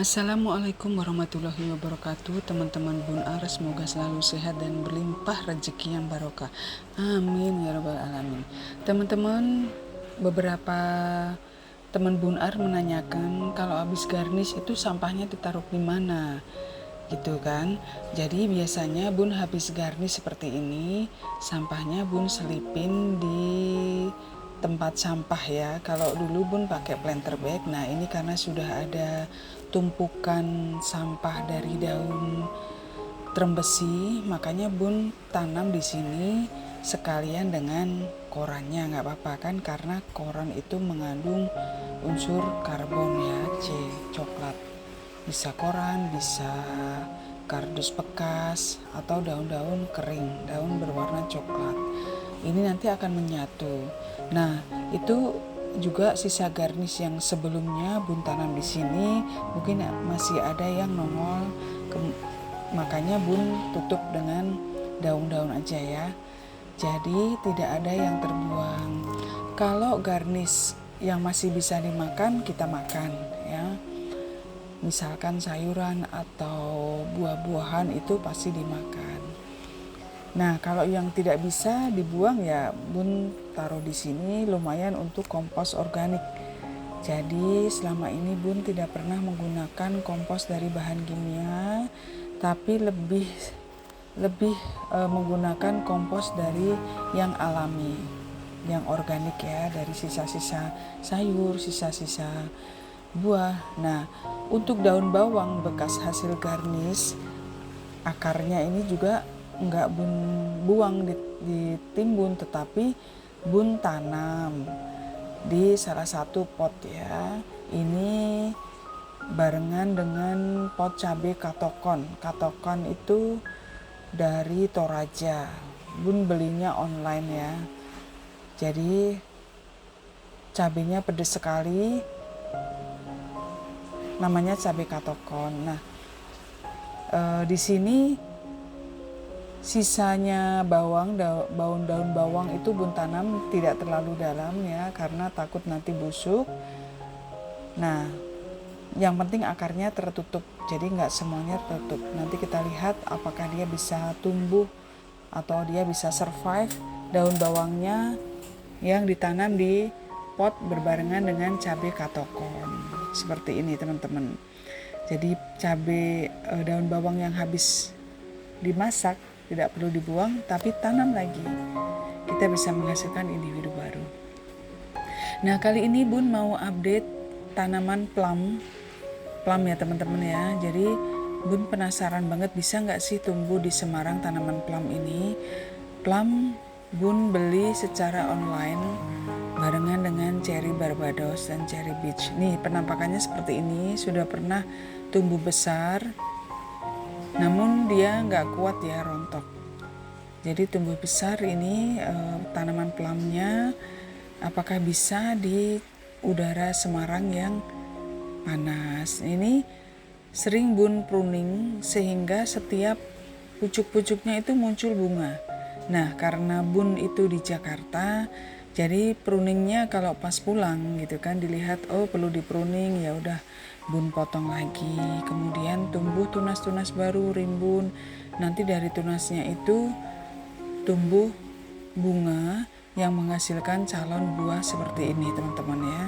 Assalamualaikum warahmatullahi wabarakatuh. Teman-teman Bun Ar, semoga selalu sehat dan berlimpah rezeki yang barokah. Amin ya rabbal alamin. Teman-teman, beberapa teman Bun Ar menanyakan kalau habis garnish itu sampahnya ditaruh di mana, gitu kan. Jadi biasanya Bun habis garnish seperti ini, sampahnya Bun selipin di tempat sampah ya. Kalau dulu Bun pakai planter bag. Nah, ini karena sudah ada tumpukan sampah dari daun trembesi, makanya Bun tanam di sini sekalian dengan korannya. Nggak apa-apa kan, karena koran itu mengandung unsur karbon ya, coklat. Bisa koran, bisa kardus bekas, atau daun-daun kering, daun berwarna coklat. Ini nanti akan menyatu. Nah, itu juga sisa garnish yang sebelumnya Bun tanam di sini, mungkin masih ada yang nongol, makanya Bun tutup dengan daun-daun aja ya. Jadi tidak ada yang terbuang. Kalau garnish yang masih bisa dimakan, kita makan ya. Misalkan sayuran atau buah-buahan itu pasti dimakan. Nah, kalau yang tidak bisa dibuang ya Bun taruh di sini, lumayan untuk kompos organik. Jadi selama ini Bun tidak pernah menggunakan kompos dari bahan kimia, tapi lebih menggunakan kompos dari yang alami, yang organik ya, dari sisa-sisa sayur, sisa-sisa buah. Nah, untuk daun bawang bekas hasil garnish, akarnya ini juga enggak Bun buang di timbun, tetapi Bun tanam di salah satu pot ya. Ini barengan dengan pot cabai katokon. Katokon itu dari Toraja. Bun belinya online ya. Jadi cabainya pedas sekali. Namanya cabai katokon. Nah, di sini sisanya daun bawang itu Bun tanam tidak terlalu dalam ya, karena takut nanti busuk. Nah, yang penting akarnya tertutup, jadi nggak semuanya tertutup. Nanti kita lihat apakah dia bisa tumbuh atau dia bisa survive daun bawangnya yang ditanam di pot berbarengan dengan cabai katokon. Seperti ini teman-teman. Jadi cabai daun bawang yang habis dimasak tidak perlu dibuang, tapi tanam lagi. Kita bisa menghasilkan individu baru. Nah, kali ini Bun mau update tanaman plum ya teman-teman ya. Jadi Bun penasaran banget, bisa nggak sih tumbuh di Semarang tanaman plum ini. Plum Bun beli secara online barengan dengan cherry barbados dan cherry beach. Nih penampakannya seperti ini, sudah pernah tumbuh besar, namun dia nggak kuat ya, rontok. Jadi tumbuh besar ini tanaman plumnya, apakah bisa di udara Semarang yang panas. Ini sering Bun pruning sehingga setiap pucuk-pucuknya itu muncul bunga. Nah, karena Bun itu di Jakarta, jadi pruningnya kalau pas pulang gitu kan, dilihat oh perlu di pruning, ya udah Bun potong lagi. Kemudian tumbuh tunas-tunas baru, rimbun. Nanti dari tunasnya itu tumbuh bunga yang menghasilkan calon buah seperti ini teman-teman ya.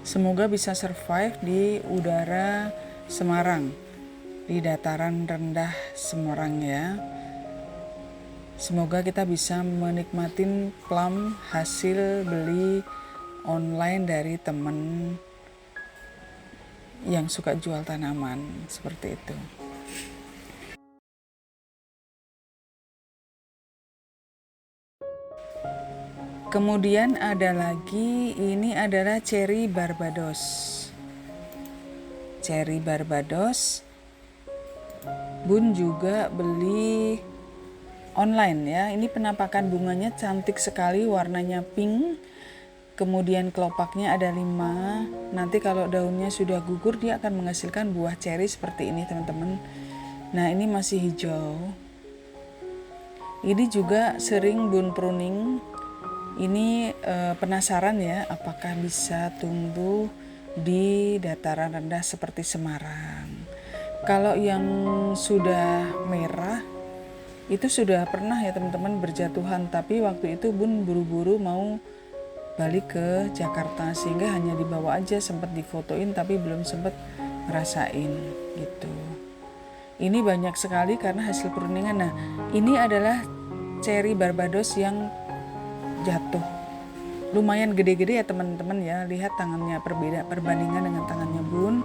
Semoga bisa survive di udara Semarang, di dataran rendah Semarang ya. Semoga kita bisa menikmatin plum hasil beli online dari teman yang suka jual tanaman, seperti itu. Kemudian ada lagi, ini adalah cherry barbados. Cherry barbados Bun juga beli online ya. Ini penampakan bunganya cantik sekali, warnanya pink. Kemudian kelopaknya ada 5. Nanti kalau daunnya sudah gugur, dia akan menghasilkan buah cherry seperti ini teman-teman. Nah, ini masih hijau. Ini juga sering Bun pruning. Ini penasaran ya, apakah bisa tumbuh di dataran rendah seperti Semarang. Kalau yang sudah merah itu sudah pernah ya teman-teman berjatuhan, tapi waktu itu Bun buru-buru mau balik ke Jakarta sehingga hanya dibawa aja, sempat difotoin tapi belum sempat ngerasain gitu. Ini banyak sekali karena hasil pruningan. Nah, ini adalah ceri Barbados yang jatuh. Lumayan gede-gede ya teman-teman ya. Lihat tangannya, perbandingan dengan tangannya Bun.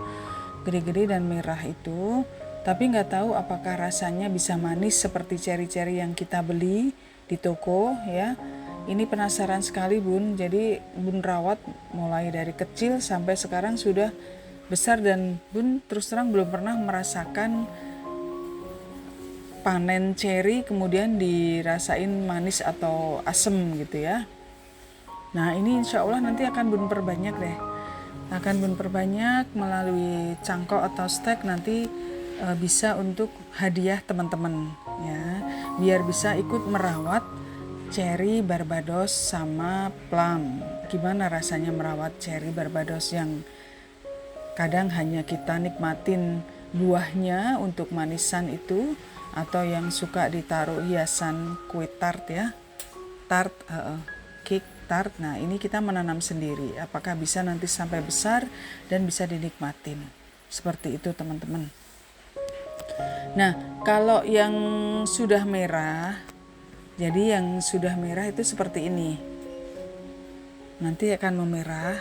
Gede-gede dan merah itu. Tapi nggak tahu apakah rasanya bisa manis seperti ceri-ceri yang kita beli di toko ya. Ini penasaran sekali Bun. Jadi Bun rawat mulai dari kecil sampai sekarang sudah besar, dan Bun terus terang belum pernah merasakan panen ceri kemudian dirasain manis atau asem gitu ya. Nah ini insya Allah nanti akan Bun perbanyak deh. Akan Bun perbanyak melalui cangkok atau stek, nanti bisa untuk hadiah teman-teman ya, biar bisa ikut merawat ceri Barbados sama plum. Gimana rasanya merawat ceri Barbados yang kadang hanya kita nikmatin buahnya untuk manisan itu, atau yang suka ditaruh hiasan kue tart ya, cake tart. Nah ini kita menanam sendiri, apakah bisa nanti sampai besar dan bisa dinikmatin seperti itu teman-teman. Nah kalau yang sudah merah, jadi yang sudah merah itu seperti ini, nanti akan memerah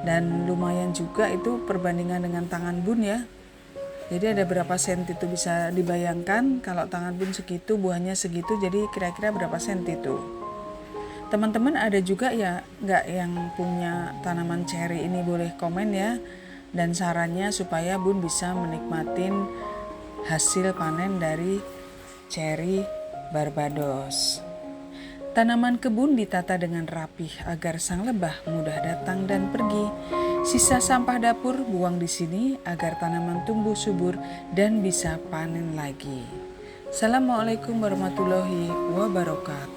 dan lumayan juga itu perbandingan dengan tangan Bun ya. Jadi ada berapa senti itu bisa dibayangkan, kalau tangan Bun segitu, buahnya segitu, jadi kira-kira berapa senti itu. Teman-teman ada juga ya nggak yang punya tanaman ceri ini, boleh komen ya. Dan sarannya supaya Bun bisa menikmatin hasil panen dari ceri Barbados. Tanaman kebun ditata dengan rapih agar sang lebah mudah datang dan pergi. Sisa sampah dapur buang di sini agar tanaman tumbuh subur dan bisa panen lagi. Assalamualaikum warahmatullahi wabarakatuh.